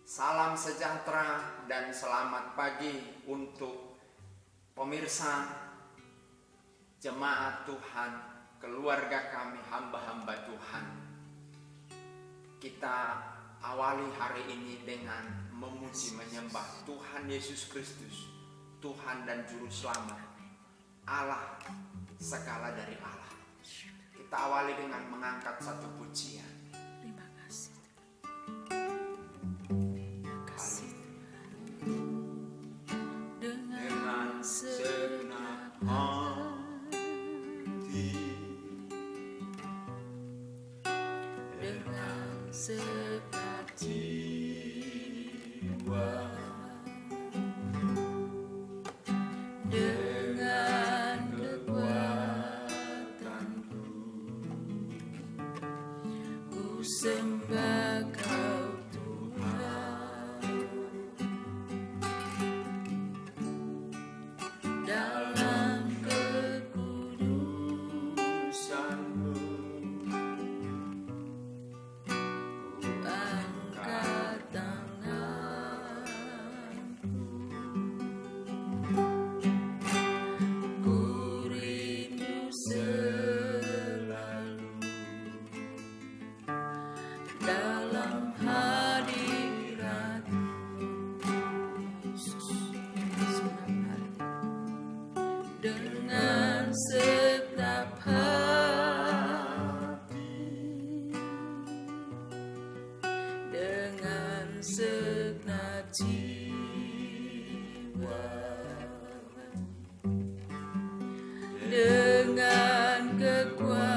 Salam sejahtera dan selamat pagi untuk pemirsa, jemaat Tuhan, keluarga kami, hamba-hamba Tuhan. Kita awali hari ini dengan memuji menyembah Tuhan Yesus Kristus, Tuhan dan Juru Selamat, Allah, segala dari Allah. Kita awali dengan mengangkat satu pujian. Terima kasih. Dengan segenap hati, Dengan segenap jiwa, dengan kekuatanku, ku sembah Kau Tuhan. Dalam kekudusanmu, ku angkat tanganku, ku rindu selalu dalam hadirat-Mu, Yesus. Dengan segenap hati, dengan segenap jiwa, dengan kekuatanku,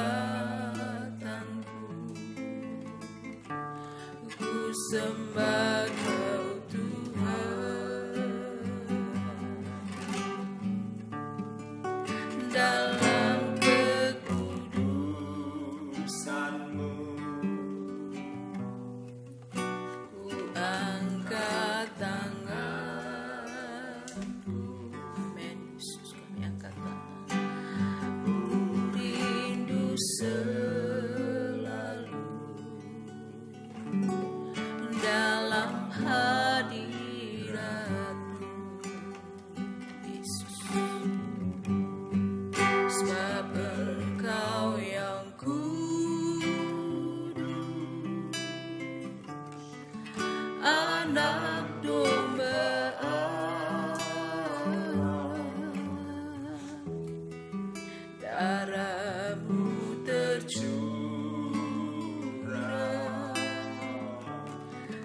ku sembah Kau Tuhan. Dalam kekudusanmu, ku angkat tanganku. Amin. Yesus, kami angkat tangan. Ku rindu selalu dalam hadirat-Mu, Yesus. Sebab Engkau yang kudus, Anak Domba Allah, darah-Mu tercurah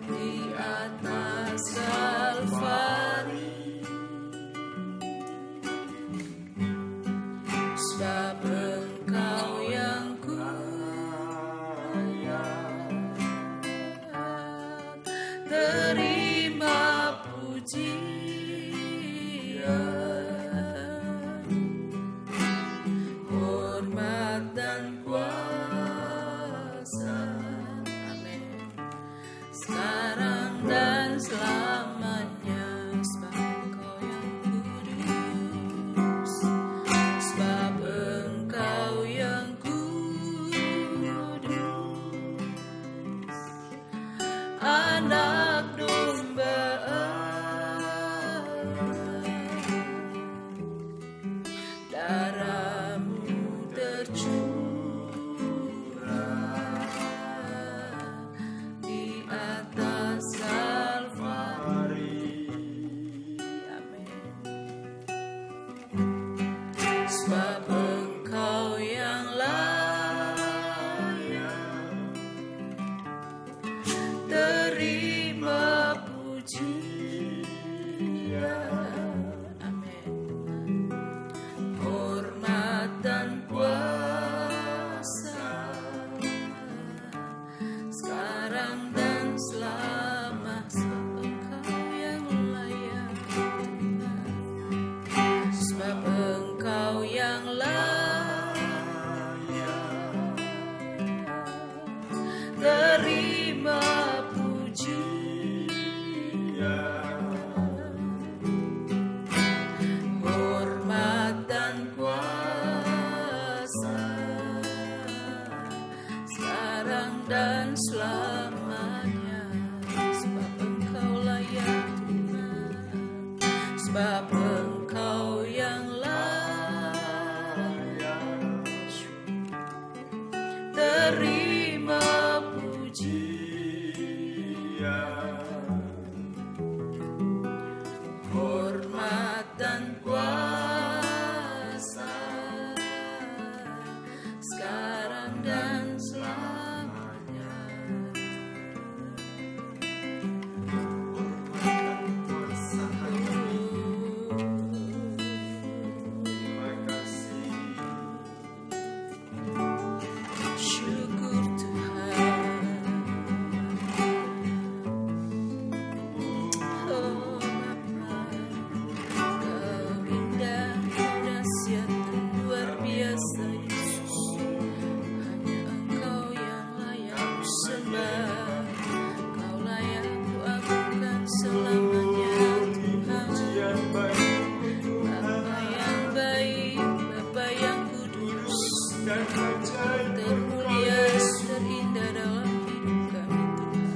di atas Kalvari. Sebab Engkau yang kaya, terima pujian, hormat dan kuasa. Amin. Sekarang dan selamanya. Sebab Engkau yang kudus, sebab Engkau yang kudus, Anak Domba hormat dan kuasa sekarang dan selamanya. Terima kasih. Syukur Tuhan. Oh Bapa, Kau indah, Kau dahsyat dan luar biasa Yesus. Hanya Engkau yang layak ku sembah, Kau layak ku agungkan selamanya Tuhan. Bapa yang baik, Bapa yang kudus, termulia, terindah dalam hidup kami Tuhan.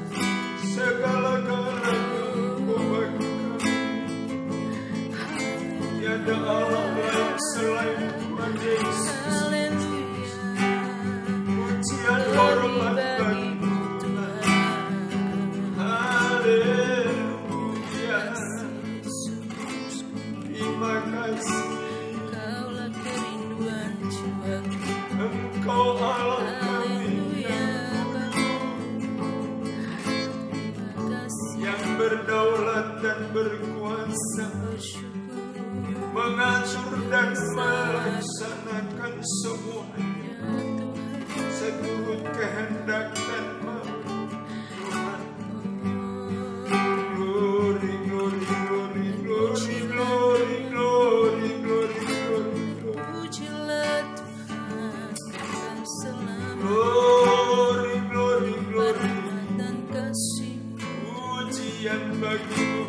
Segala-galanya Kau bagikan. Tiada Allah lain selain Tuhan Yesus. Haleluya, Pujian glory hormat bagi bagimu Tuhan. Haleluya. Yesus, Terima kasih. Kaulah kerinduan jiwaku. Engkau Allah kami Haleluya, Bapa. Terima kasih, yang berdaulat dan berkuasa, bersyukur mengatur dan melaksanakan semuanya ya Tuhan. seturut kehendak dan mau Tuhan. Glory, glory, glory, glory, glory, glory, glory, glory, glory. Pujilah Tuhan dan selamat Glory, glory, glory. rahmat dan kasih Pujian bagimu.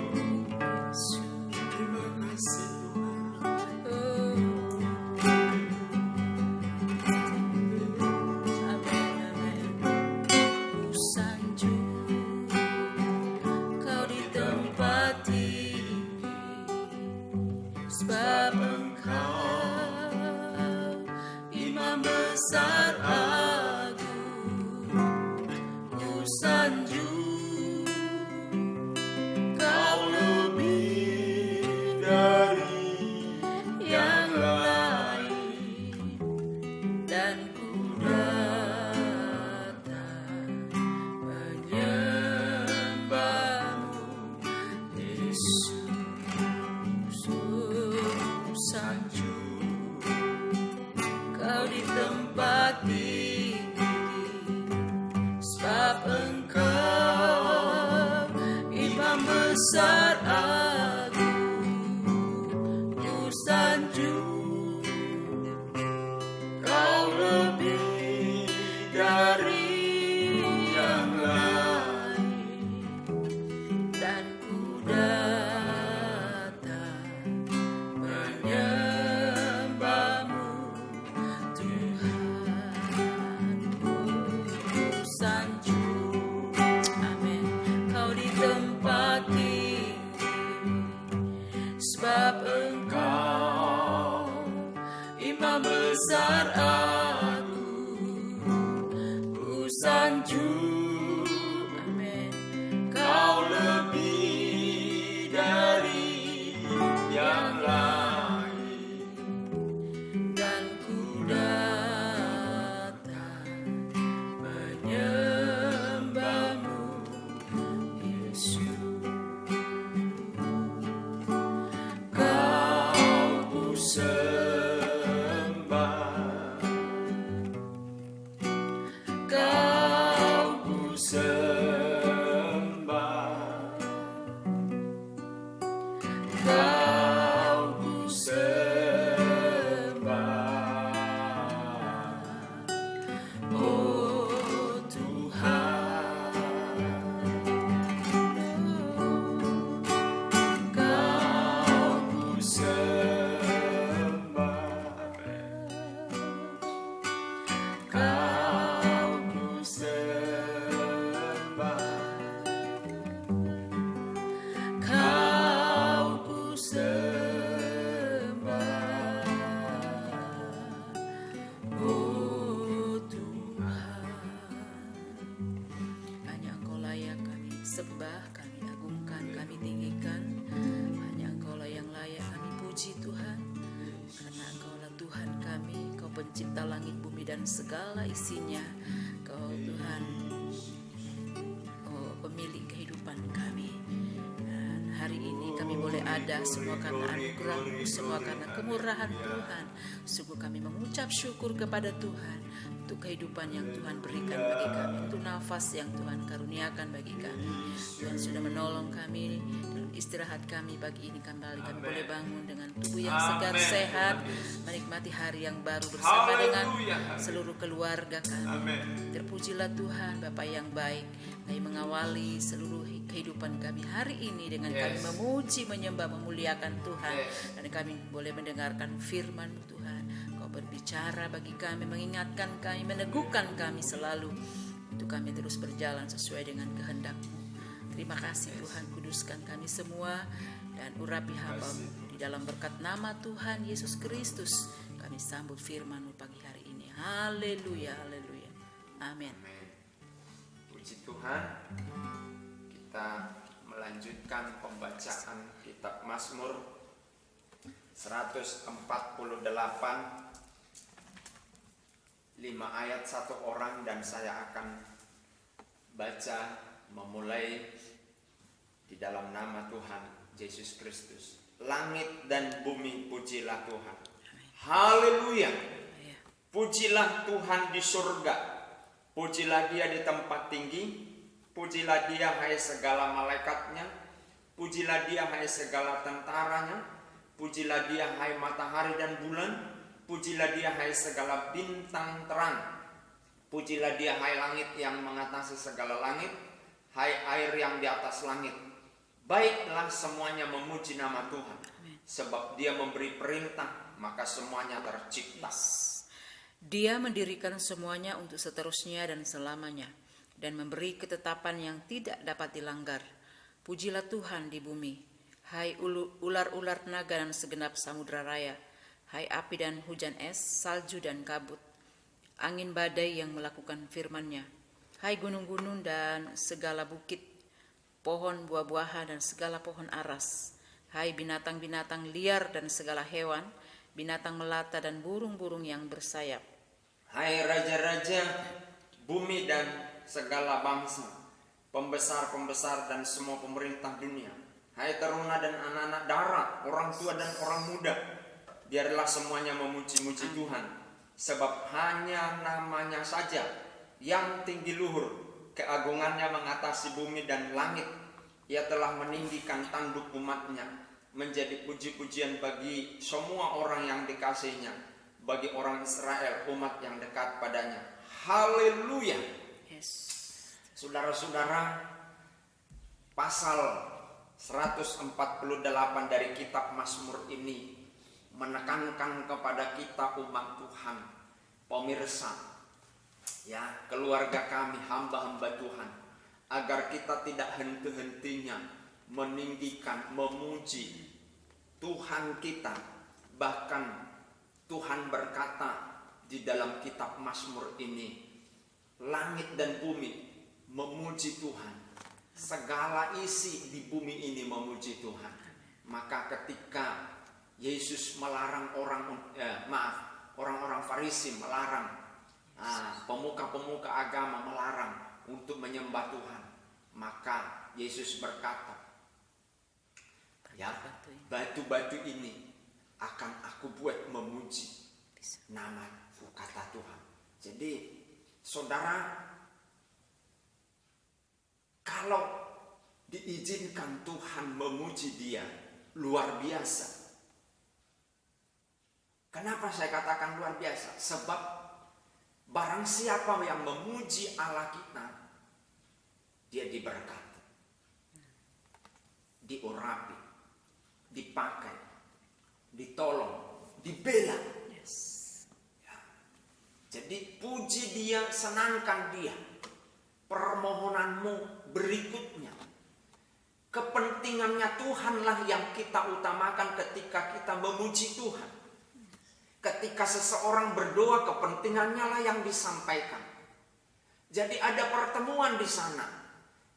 Yesus. Terima kasih Tuhan. Amin, amin. Ku sanjung Kau di tempat tinggi, sebab Engkau Imam besar agung. Ku sanjung Kau lebih Dari yang lain, dan ku datang menyembahmu Yesus. Ku sanjung Kau di tempat tinggi, sebab Engkau Imam besar agung. Ku sanjung Kau lebih dari yang lain, dan ku datang menyembahmu Tuhan. Ku sanjung, amin, Kau di tempat tinggi, sebab Engkau Imam besar agung. Ku sanjung, amin, Kau lebih dari yang lain, dan ku datang menyembahmu Yesus. Kau ku sembah, sembah, kami agungkan, kami tinggikan. Hanya Engkaulah yang layak kami puji Tuhan, karena Engkaulah Tuhan kami, Kau pencipta langit, bumi dan segala isinya. Kau Tuhan, oh, pemilik kehidupan kami. Dan hari ini kami boleh ada semua karena anugerah-Mu, semua karena kemurahan Tuhan. Sungguh kami mengucap syukur kepada Tuhan untuk kehidupan yang Tuhan berikan bagi kami, untuk nafas yang Tuhan karuniakan bagi kami. Tuhan sudah menolong kami dalam istirahat kami pagi ini. Kembali kami boleh bangun dengan tubuh yang segar, sehat, menikmati hari yang baru bersama dengan seluruh keluarga kami. Terpujilah Tuhan, Bapa yang baik. Kami mengawali seluruh kehidupan kami hari ini dengan kami memuji, menyembah, memuliakan Tuhan. Dan kami boleh mendengarkan firman-Mu Tuhan. Kau berbicara bagi kami, mengingatkan kami, meneguhkan kami selalu untuk kami terus berjalan sesuai dengan kehendak-Mu. Terima kasih Tuhan, kuduskan kami semua dan urapi hamba-Mu. Di dalam berkat nama Tuhan Yesus Kristus kami sambut firman-Mu pagi hari ini. Haleluya, haleluya. Amin. Puji Tuhan. Kita melanjutkan pembacaan kitab Mazmur 148, 5 ayat 1 orang, dan saya akan baca memulai di dalam nama Tuhan Yesus Kristus. Langit dan bumi pujilah Tuhan. Haleluya. Pujilah Tuhan di surga. Pujilah Dia di tempat tinggi. Pujilah Dia hai segala malaikatnya. Pujilah Dia hai segala tentaranya. Pujilah Dia hai matahari dan bulan. Pujilah Dia hai segala bintang terang. Pujilah Dia hai langit yang mengatasi segala langit, hai air yang di atas langit. Baiklah semuanya memuji nama Tuhan, sebab Dia memberi perintah, maka semuanya tercipta. Dia mendirikan semuanya untuk seterusnya dan selamanya, dan memberi ketetapan yang tidak dapat dilanggar. Pujilah Tuhan di bumi, hai ular-ular naga dan segenap samudra raya, hai api dan hujan es, salju dan kabut, angin badai yang melakukan firman-Nya, hai gunung-gunung dan segala bukit, pohon buah-buahan dan segala pohon aras, hai binatang-binatang liar dan segala hewan, binatang melata dan burung-burung yang bersayap. Hai raja-raja bumi dan segala bangsa, pembesar-pembesar dan semua pemerintah dunia, hai teruna dan anak-anak darat, orang tua dan orang muda, biarlah semuanya memuji-muji Tuhan, sebab hanya namanya saja yang tinggi luhur, keagungannya mengatasi bumi dan langit. Ia telah meninggikan tanduk umat-Nya, menjadi puji-pujian bagi semua orang yang dikasihinya, bagi orang Israel, umat yang dekat padanya. Haleluya. Saudara-saudara, pasal 148 dari kitab Mazmur ini menekankan kepada kita umat Tuhan, pemirsa, ya, keluarga kami, hamba-hamba Tuhan, agar kita tidak henti-hentinya meninggikan, memuji Tuhan kita. Bahkan Tuhan berkata di dalam kitab Mazmur ini, langit dan bumi memuji Tuhan, segala isi di bumi ini memuji Tuhan. Maka ketika Yesus melarang orang-orang Farisi melarang, pemuka-pemuka agama melarang untuk menyembah Tuhan, maka Yesus berkata, ya, batu-batu ini akan aku buat memuji nama-Ku, kata Tuhan. Jadi saudara, kalau diizinkan Tuhan memuji Dia, luar biasa. Kenapa saya katakan luar biasa? Sebab barang siapa yang memuji Allah kita, dia diberkati, diurapi, dipakai, ditolong, dibela. Ya. Jadi puji Dia, senangkan Dia. Permohonanmu berikutnya, kepentingannya Tuhanlah yang kita utamakan ketika kita memuji Tuhan. Ketika seseorang berdoa, kepentingannya lah yang disampaikan. Jadi ada pertemuan di sana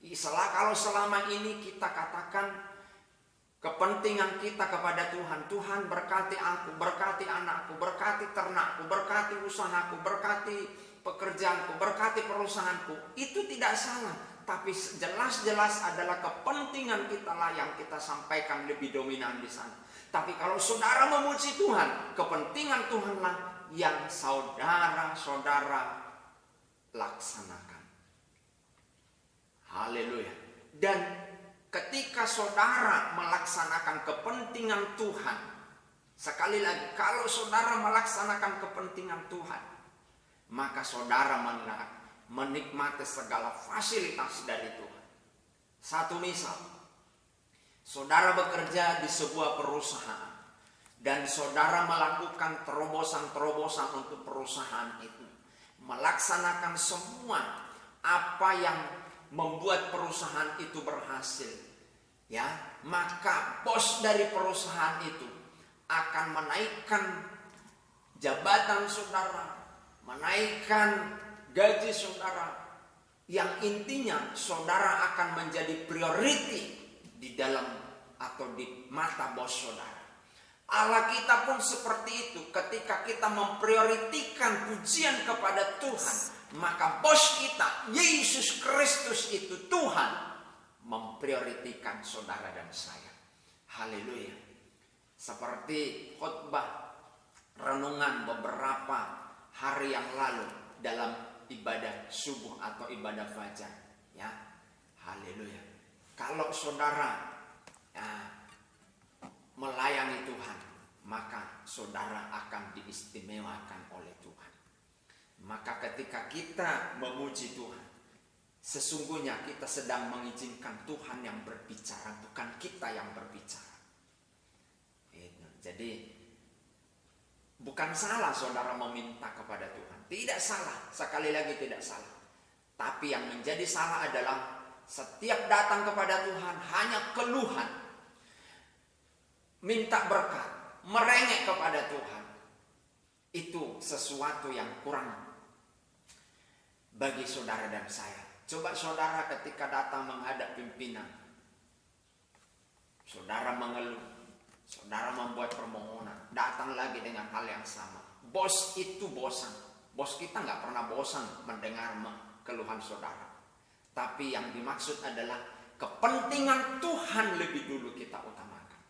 Kalau selama ini kita katakan kepentingan kita kepada Tuhan, Tuhan berkati aku, berkati anakku, berkati ternakku, berkati usahaku, berkati pekerjaanku, berkati perusahaanku, itu tidak salah. Tapi jelas-jelas adalah kepentingan kita lah yang kita sampaikan lebih dominan di sana. Tapi kalau saudara memuji Tuhan, kepentingan Tuhanlah yang saudara-saudara laksanakan. Haleluya. Dan ketika saudara melaksanakan kepentingan Tuhan, sekali lagi, kalau saudara melaksanakan kepentingan Tuhan, maka saudara menikmati segala fasilitas dari Tuhan. Satu misal, saudara bekerja di sebuah perusahaan dan saudara melakukan terobosan-terobosan untuk perusahaan itu, melaksanakan semua apa yang membuat perusahaan itu berhasil, ya, maka bos dari perusahaan itu akan menaikkan jabatan saudara, menaikkan gaji saudara, yang intinya saudara akan menjadi priority di dalam atau di mata bos saudara. Allah kita pun seperti itu. Ketika kita memprioritikan pujian kepada Tuhan, maka bos kita, Yesus Kristus itu, Tuhan, memprioritikan saudara dan saya. Haleluya. Seperti khotbah renungan beberapa hari yang lalu dalam ibadah subuh atau ibadah fajar, ya. Haleluya. Kalau saudara melayani Tuhan, maka saudara akan diistimewakan oleh Tuhan. Maka ketika kita memuji Tuhan, sesungguhnya kita sedang mengizinkan Tuhan yang berbicara, bukan kita yang berbicara. Jadi bukan salah saudara meminta kepada Tuhan, tidak salah, sekali lagi tidak salah. Tapi yang menjadi salah adalah setiap datang kepada Tuhan hanya keluhan, minta berkat, merengek kepada Tuhan. Itu sesuatu yang kurang bagi saudara dan saya. Coba saudara ketika datang menghadap pimpinan, saudara mengeluh, saudara membuat permohonan, datang lagi dengan hal yang sama. Bos itu bosan. Bos kita nggak pernah bosan mendengar keluhan saudara. Tapi yang dimaksud adalah kepentingan Tuhan lebih dulu kita utamakan.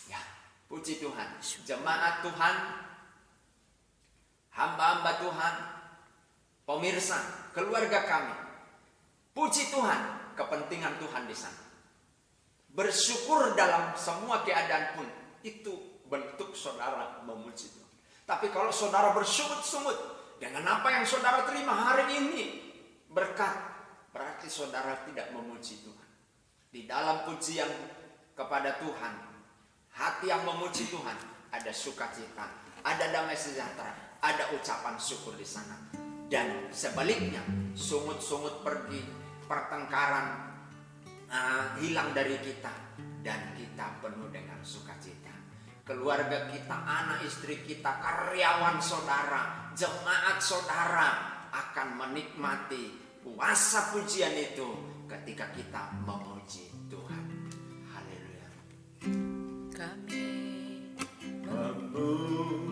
Ya, puji Tuhan. Jemaat Tuhan, hamba-hamba Tuhan, pemirsa, keluarga kami, puji Tuhan, kepentingan Tuhan di sana. Bersyukur dalam semua keadaan pun, itu bentuk saudara memuji Tuhan. Tapi kalau saudara bersungut-sungut dengan apa yang saudara terima hari ini, berkat, berarti saudara tidak memuji Tuhan. Di dalam pujian kepada Tuhan, hati yang memuji Tuhan, ada sukacita, ada damai sejahtera, ada ucapan syukur di sana. Dan sebaliknya, sungut-sungut pergi, pertengkaran hilang dari kita, dan kita penuh dengan sukacita. Keluarga kita, anak istri kita, karyawan saudara, jemaat saudara akan menikmati kuasa pujian itu ketika kita memuji Tuhan. Haleluya. Kami memuji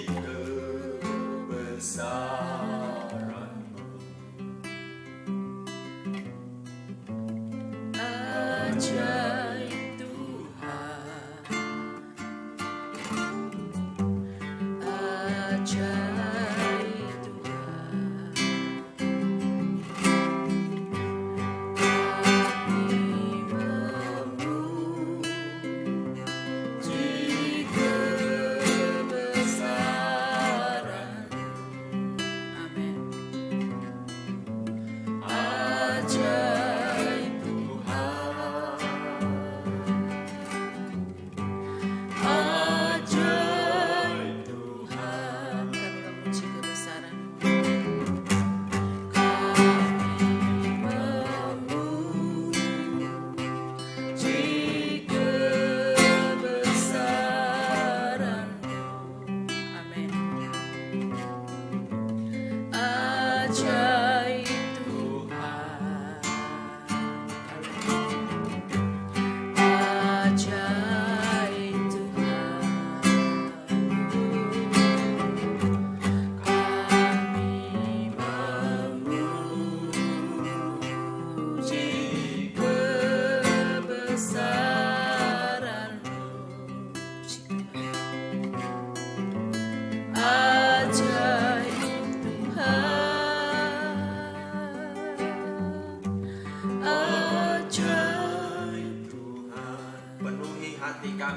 kebesaran-Mu, ajaib Tuhan, ajaib Tuhan. Kami memuji kebesaran. Amin. Ajaib Tuhan,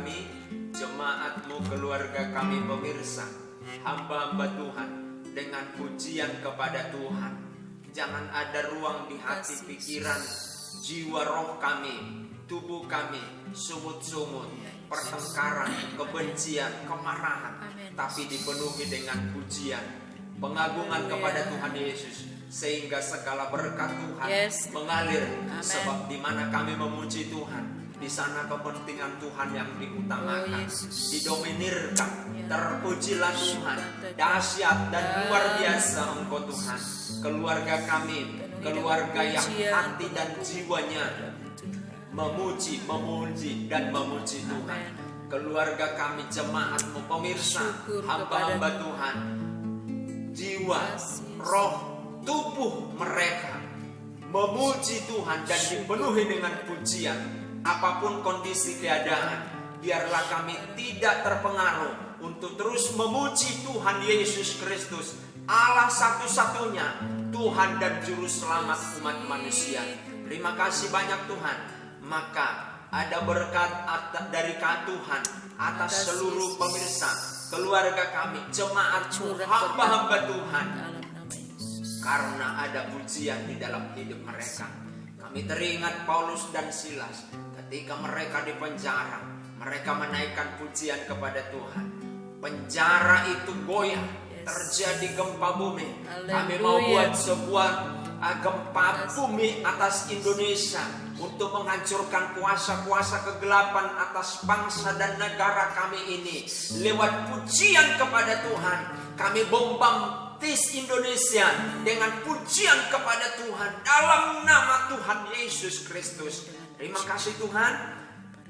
kami, jemaat-Mu, keluarga kami, pemirsa, hamba-hamba Tuhan, dengan pujian kepada Tuhan. Jangan ada ruang di hati, pikiran, jiwa, roh kami, tubuh kami, sungut-sungut, pertengkaran, kebencian, kemarahan, tapi dipenuhi dengan pujian, pengagungan kepada Tuhan Yesus, sehingga segala berkat Tuhan mengalir. Sebab di mana kami memuji Tuhan, di sana kepentingan Tuhan yang diutamakan, didominirkan. Terpujilah Tuhan, dahsyat dan luar biasa Engkau Tuhan. Keluarga kami, keluarga yang hati dan jiwanya memuji, memuji dan memuji Tuhan. Keluarga kami, jemaat-Mu, pemirsa, hamba-hamba Tuhan, jiwa, roh, tubuh mereka memuji Tuhan dan dipenuhi dengan pujian. Apapun kondisi keadaan, biarlah kami tidak terpengaruh untuk terus memuji Tuhan Yesus Kristus, Allah satu-satunya, Tuhan dan Juru Selamat umat manusia. Terima kasih banyak Tuhan. Maka ada berkat dari Tuhan atas seluruh pemirsa, keluarga kami, jemaat-Mu, hamba-hamba Tuhan. Karena ada pujian di dalam hidup mereka. Kami teringat Paulus dan Silas ketika mereka di penjara, mereka menaikkan pujian kepada Tuhan. Penjara itu goyah, terjadi gempa bumi. Kami mau buat sebuah gempa bumi atas Indonesia untuk menghancurkan kuasa-kuasa kegelapan atas bangsa dan negara kami ini. Lewat pujian kepada Tuhan, kami bombardis Indonesia dengan pujian kepada Tuhan dalam nama Tuhan Yesus Kristus. Terima kasih Tuhan.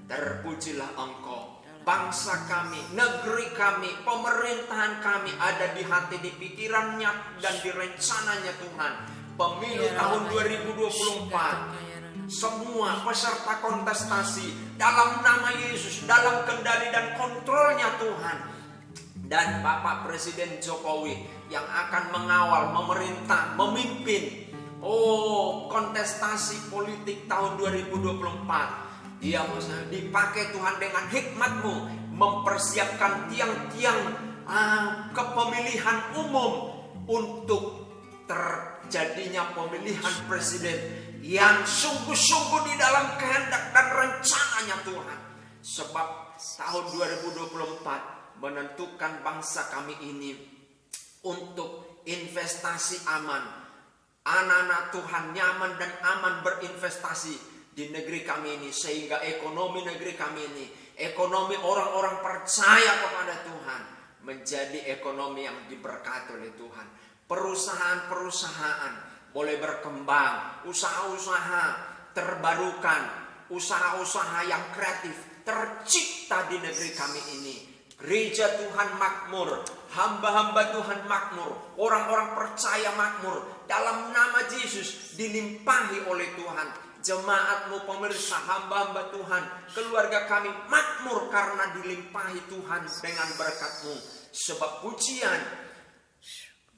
Terpujilah Engkau. Bangsa kami, negeri kami, pemerintahan kami ada di hati, di pikirannya dan di rencananya Tuhan. Pemilu tahun 2024, semua peserta kontestasi dalam nama Yesus, dalam kendali dan kontrolnya Tuhan. Dan Bapak Presiden Jokowi yang akan mengawal, memerintah, memimpin kontestasi politik tahun 2024. Dia dipakai Tuhan dengan hikmat-Mu, mempersiapkan tiang-tiang kepemilihan umum untuk terjadinya pemilihan presiden yang sungguh-sungguh di dalam kehendak dan rencananya Tuhan. Sebab tahun 2024 menentukan bangsa kami ini untuk investasi aman. Anak-anak Tuhan nyaman dan aman berinvestasi di negeri kami ini, sehingga ekonomi negeri kami ini, ekonomi orang-orang percaya kepada Tuhan, menjadi ekonomi yang diberkati oleh Tuhan. Perusahaan-perusahaan boleh berkembang, usaha-usaha terbarukan, usaha-usaha yang kreatif tercipta di negeri kami ini. Gereja Tuhan makmur, hamba-hamba Tuhan makmur, orang-orang percaya makmur, dalam nama Yesus dilimpahi oleh Tuhan. Jemaat-Mu, pemirsa, hamba-hamba Tuhan, keluarga kami makmur karena dilimpahi Tuhan dengan berkat-Mu. Sebab pujian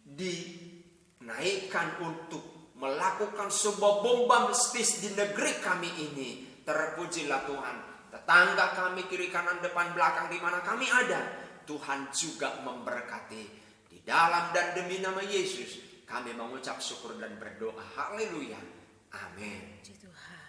dinaikkan untuk melakukan sebuah bombastis di negeri kami ini. Terpujilah Tuhan. Tetangga kami, kiri kanan depan belakang, di mana kami ada, Tuhan juga memberkati. Di dalam dan demi nama Yesus kami mengucap syukur dan berdoa. Haleluya. Amin. Tuhan.